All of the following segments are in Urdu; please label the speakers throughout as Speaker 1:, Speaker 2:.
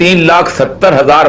Speaker 1: 3,70,000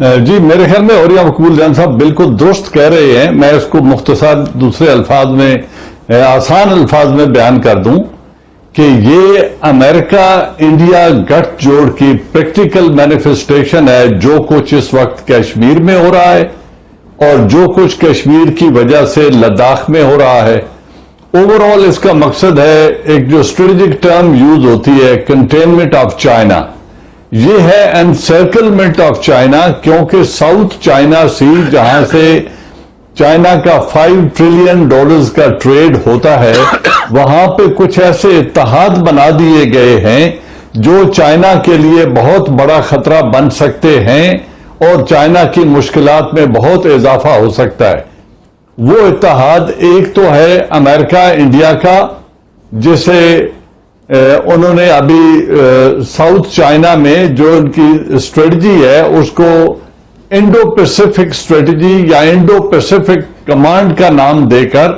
Speaker 2: جی میرے خیال میں اوریہ مقبول جان صاحب بالکل درست کہہ رہے ہیں. میں اس کو مختصر دوسرے الفاظ میں آسان الفاظ میں بیان کر دوں کہ یہ امریکہ انڈیا گٹھ جوڑ کی پریکٹیکل مینیفیسٹیشن ہے جو کچھ اس وقت کشمیر میں ہو رہا ہے اور جو کچھ کشمیر کی وجہ سے لداخ میں ہو رہا ہے. اوور آل اس کا مقصد ہے ایک جو اسٹریٹجک ٹرم یوز ہوتی ہے کنٹینمنٹ آف چائنا، یہ ہے انسرکلمنٹ آف چائنا، کیونکہ ساؤتھ چائنا سی جہاں سے چائنا کا $5 ٹریلین کا ٹریڈ ہوتا ہے وہاں پہ کچھ ایسے اتحاد بنا دیے گئے ہیں جو چائنا کے لیے بہت بڑا خطرہ بن سکتے ہیں اور چائنا کی مشکلات میں بہت اضافہ ہو سکتا ہے. وہ اتحاد ایک تو ہے امریکہ انڈیا کا، جسے انہوں نے ابھی ساؤتھ چائنا میں جو ان کی اسٹریٹجی ہے اس کو انڈو پیسفک اسٹریٹجی یا انڈو پیسفک کمانڈ کا نام دے کر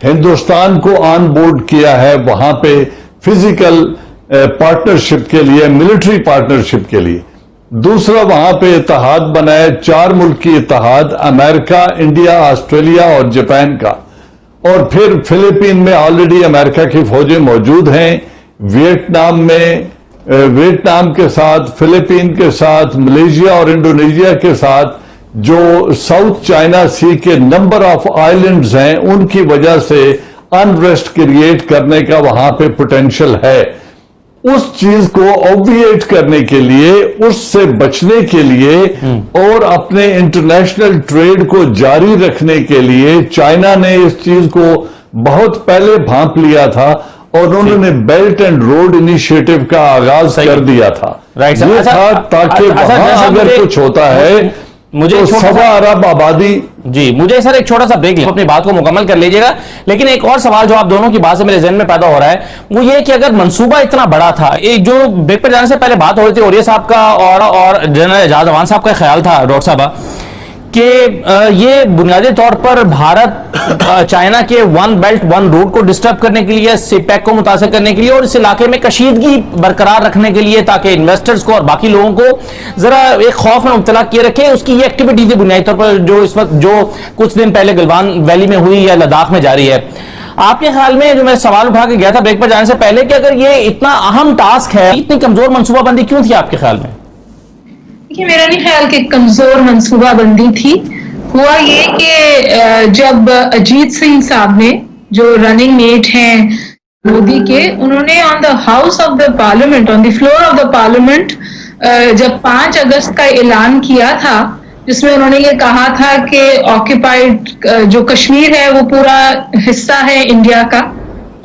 Speaker 2: ہندوستان کو آن بورڈ کیا ہے وہاں پہ فزیکل پارٹنرشپ کے لیے، ملٹری پارٹنرشپ کے لیے. دوسرا وہاں پہ اتحاد بنا ہے 4 ملکی اتحاد، امریکہ انڈیا آسٹریلیا اور جاپان کا، اور پھر فلپین میں آلریڈی امریکہ کی فوجیں موجود ہیں. ویتنام کے ساتھ، فلپین کے ساتھ، ملیشیا اور انڈونیشیا کے ساتھ جو ساؤتھ چائنا سی کے نمبر آف آئلینڈز ہیں ان کی وجہ سے انریسٹ کریٹ کرنے کا وہاں پہ پوٹینشل ہے. اس چیز کو اوبویٹ کرنے کے لیے، اس سے بچنے کے لیے اور اپنے انٹرنیشنل ٹریڈ کو جاری رکھنے کے لیے چائنا نے اس چیز کو بہت پہلے بھانپ لیا تھا اور انہوں نے بیلٹ اینڈ روڈ انیشیٹو کا آغاز کر دیا تھا. یہ تھا تاکہ وہاں اگر کچھ ہوتا ہے مجھے 1.25 ارب آبادی.
Speaker 3: جی مجھے سر ایک چھوٹا سا بریک لیں، اپنی بات کو مکمل کر لیجئے گا، لیکن ایک اور سوال جو آپ دونوں کی بات سے میرے ذہن میں پیدا ہو رہا ہے وہ یہ کہ اگر منصوبہ اتنا بڑا تھا، ایک جو بریک پر جانے سے پہلے بات ہو رہی تھی اوریہ صاحب کا اور جنرل اعجاز امان صاحب کا خیال تھا ڈاکٹر صاحبہ کہ یہ بنیادی طور پر بھارت چائنا کے ون بیلٹ ون روڈ کو ڈسٹرب کرنے کے لیے، سی پیک کو متاثر کرنے کے لیے اور اس علاقے میں کشیدگی برقرار رکھنے کے لیے تاکہ انویسٹرز کو اور باقی لوگوں کو ذرا ایک خوف میں مبتلا کیے رکھے، اس کی یہ ایکٹیویٹی تھی بنیادی طور پر جو اس وقت جو کچھ دن پہلے گلوان ویلی میں ہوئی یا لداخ میں جاری ہے. آپ کے خیال میں جو میں سوال اٹھا کے گیا تھا بریک پر جانے سے پہلے کہ اگر یہ اتنا اہم ٹاسک ہے، اتنی کمزور منصوبہ بندی کیوں تھی آپ کے خیال میں؟
Speaker 4: دیکھیے میرا نہیں خیال کہ کمزور منصوبہ بندی تھی. ہوا یہ کہ جب اجیت سنگھ صاحب نے جو رننگ میٹ ہیں مودی کے، انہوں نے on the house of the parliament, on the floor of the parliament جب 5 اگست کا اعلان کیا تھا جس میں انہوں نے یہ کہا تھا کہ آکیپائڈ جو کشمیر ہے وہ پورا حصہ ہے انڈیا کا،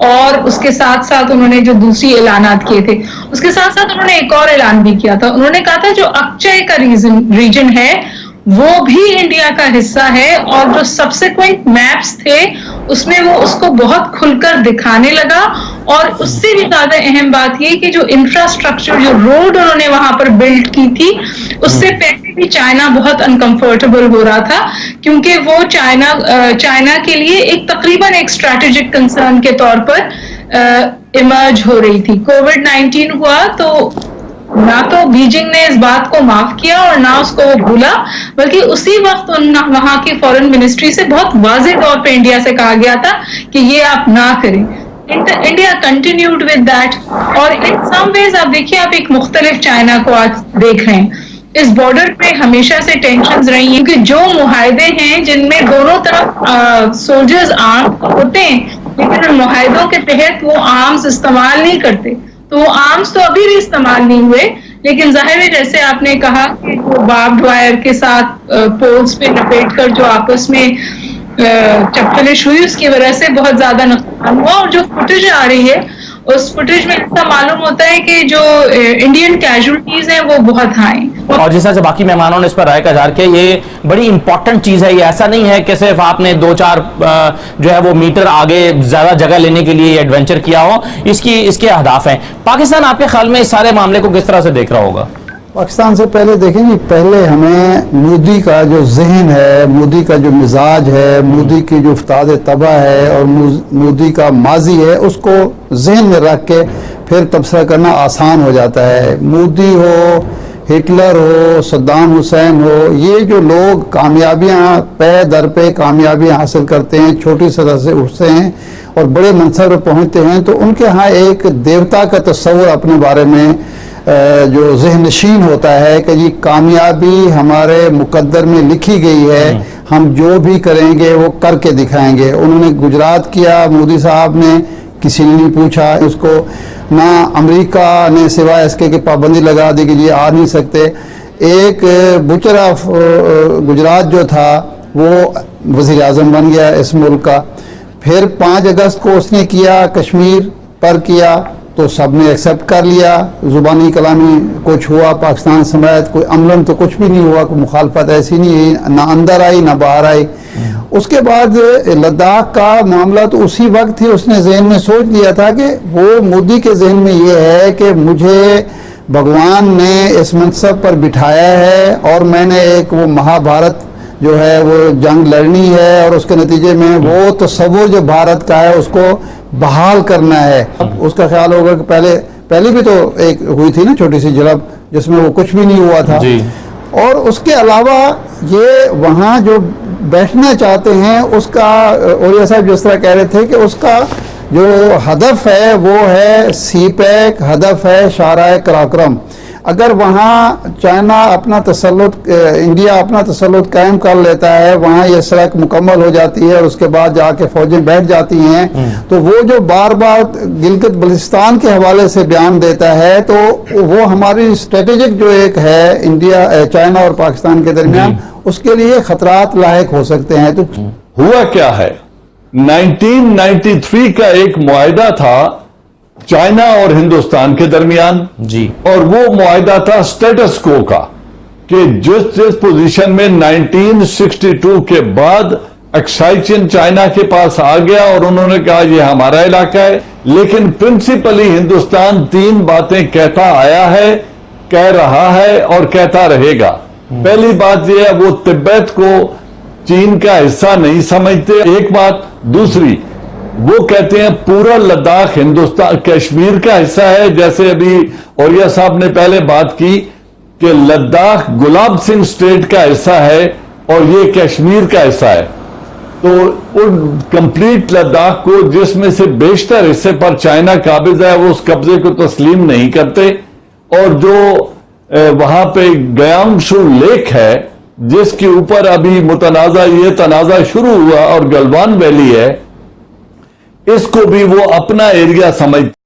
Speaker 4: اور اس کے ساتھ ساتھ انہوں نے جو دوسری اعلانات کیے تھے اس کے ساتھ ساتھ انہوں نے ایک اور اعلان بھی کیا تھا. انہوں نے کہا تھا جو اکچے کا ریجن ہے وہ بھی انڈیا کا حصہ ہے، اور جو سبسیکوینٹ میپس تھے اس میں وہ اس کو بہت کھل کر دکھانے لگا. اور اس سے بھی زیادہ اہم بات یہ کہ جو انفراسٹرکچر جو روڈ انہوں نے وہاں پر بلڈ کی تھی اس سے پہلے بھی چائنا بہت انکمفرٹیبل ہو رہا تھا، کیونکہ وہ چائنا کے لیے ایک تقریباً ایک اسٹریٹجک کنسرن کے طور پر ایمرج ہو رہی تھی. کووڈ-19 ہوا تو نہ تو بیجنگ نے اس بات کو معاف کیا اور نہ اس کو وہ بھولا، بلکہ اسی وقت وہاں کی فورن منسٹری سے بہت واضح طور پہ انڈیا سے کہا گیا تھا کہ یہ آپ نہ کریں. انڈیا کنٹینیوڈ ود دیٹ، اور ان سم ویز آپ دیکھیے آپ ایک مختلف چائنا کو آج دیکھ رہے ہیں. اس بارڈر پہ ہمیشہ سے ٹینشنز رہی ہیں کیونکہ جو معاہدے ہیں جن میں دونوں طرف سولجرز آرم ہوتے ہیں لیکن ان معاہدوں کے تحت وہ آرمز استعمال نہیں کرتے، تو وہ آرمز تو ابھی بھی استعمال نہیں ہوئے. لیکن ظاہر ہے جیسے آپ نے کہا کہ وہ باربڈ وائر کے ساتھ پولز پہ لپیٹ کر جو آپس میں چپکلش ہوئی اس کی وجہ سے بہت زیادہ نقصان ہوا. اور جو فوٹیج آ رہی ہے اس فوٹیج میں ایسا معلوم ہوتا ہے کہ جو انڈین کیجولٹیز ہیں وہ بہت ہائی.
Speaker 3: اور جس طرح سے باقی مہمانوں نے اس پر رائے کا اظہار کیا، یہ بڑی امپورٹنٹ چیز ہے. یہ ایسا نہیں ہے کہ صرف آپ نے 2-4 جو ہے وہ میٹر آگے زیادہ جگہ لینے کے لیے ایڈونچر کیا ہو، اس کے اہداف ہیں. پاکستان آپ کے خیال میں اس سارے معاملے کو کس طرح سے دیکھ رہا ہوگا؟
Speaker 5: پاکستان سے پہلے دیکھیں گے، پہلے ہمیں مودی کا جو ذہن ہے، مودی کا جو مزاج ہے، مودی کی جو افتاد طبع ہے اور مودی کا ماضی ہے اس کو ذہن میں رکھ کے پھر تبصرہ کرنا آسان ہو جاتا ہے. مودی ہو ہٹلر ہو، صدام حسین ہو، یہ جو لوگ کامیابیاں پے در پہ کامیابیاں حاصل کرتے ہیں، چھوٹی سطح سے اٹھتے ہیں اور بڑے منصب پر پہنچتے ہیں، تو ان کے ہاں ایک دیوتا کا تصور اپنے بارے میں جو ذہن نشین ہوتا ہے کہ یہ کامیابی ہمارے مقدر میں لکھی گئی ہے، ہم جو بھی کریں گے وہ کر کے دکھائیں گے۔ انہوں نے گجرات کیا، مودی صاحب نے، کسی نے نہیں پوچھا اس کو، نہ امریکہ نے سوائے اس کے کہ پابندی لگا دی کہ یہ آ نہیں سکتے۔ ایک بچر آف گجرات جو تھا وہ وزیر اعظم بن گیا اس ملک کا۔ پھر 5 اگست کو اس نے کیا، کشمیر پر کیا تو سب نے ایکسیپٹ کر لیا، زبانی کلامی کچھ ہوا پاکستان سمیت، کوئی عملاً تو کچھ بھی نہیں ہوا، کوئی مخالفت ایسی نہیں ہوئی، نہ اندر آئی نہ باہر آئی۔ اس کے بعد لداخ کا معاملہ تو اسی وقت تھی، اس نے ذہن میں سوچ لیا تھا کہ وہ مودی کے ذہن میں یہ ہے کہ مجھے بھگوان نے اس منصب پر بٹھایا ہے اور میں نے ایک وہ مہابھارت جو ہے وہ جنگ لڑنی ہے، اور اس کے نتیجے میں وہ تصور جو بھارت کا ہے اس کو بحال کرنا ہے۔ اس کا خیال ہوگا کہ پہلے بھی تو ایک ہوئی تھی نا چھوٹی سی جھڑپ جس میں وہ کچھ بھی نہیں ہوا تھا، اور اس کے علاوہ یہ وہاں جو بیٹھنا چاہتے ہیں اس کا، اولیاء صاحب جس طرح کہہ رہے تھے کہ اس کا جو ہدف ہے وہ ہے سی پیک، ہدف ہے شاہراہ قراقرم۔ اگر وہاں چائنا اپنا تسلط، انڈیا اپنا تسلط قائم کر لیتا ہے، وہاں یہ سڑک مکمل ہو جاتی ہے اور اس کے بعد جا کے فوجیں بیٹھ جاتی ہیں، تو وہ جو بار بار گلگت بلتستان کے حوالے سے بیان دیتا ہے تو وہ ہماری اسٹریٹجک جو ایک ہے انڈیا، چائنا اور پاکستان کے درمیان، اس کے لیے خطرات لاحق ہو سکتے ہیں۔ تو
Speaker 2: ہوا کیا ہے، 1993 کا ایک معاہدہ تھا چائنا اور ہندوستان کے درمیان، اور وہ معاہدہ تھا سٹیٹس کو کا، کہ جس پوزیشن میں 1962 کے بعد ایکسائچن چائنا کے پاس آ گیا اور انہوں نے کہا یہ ہمارا علاقہ ہے، لیکن پرنسپلی ہندوستان 3 باتیں کہتا آیا ہے، کہہ رہا ہے اور کہتا رہے گا۔ پہلی بات یہ ہے وہ تبت کو چین کا حصہ نہیں سمجھتے، ایک بات۔ دوسری، وہ کہتے ہیں پورا لداخ ہندوستان کشمیر کا حصہ ہے، جیسے ابھی اولیاء صاحب نے پہلے بات کی کہ لداخ گلاب سنگھ اسٹیٹ کا حصہ ہے اور یہ کشمیر کا حصہ ہے، تو کمپلیٹ لداخ کو، جس میں سے بیشتر حصے پر چائنا قابض ہے، وہ اس قبضے کو تسلیم نہیں کرتے۔ اور جو وہاں پہ گیانگ شو لیک ہے جس کے اوپر ابھی یہ تنازع شروع ہوا، اور گلوان ویلی ہے، اس کو بھی وہ اپنا ایریا سمجھتے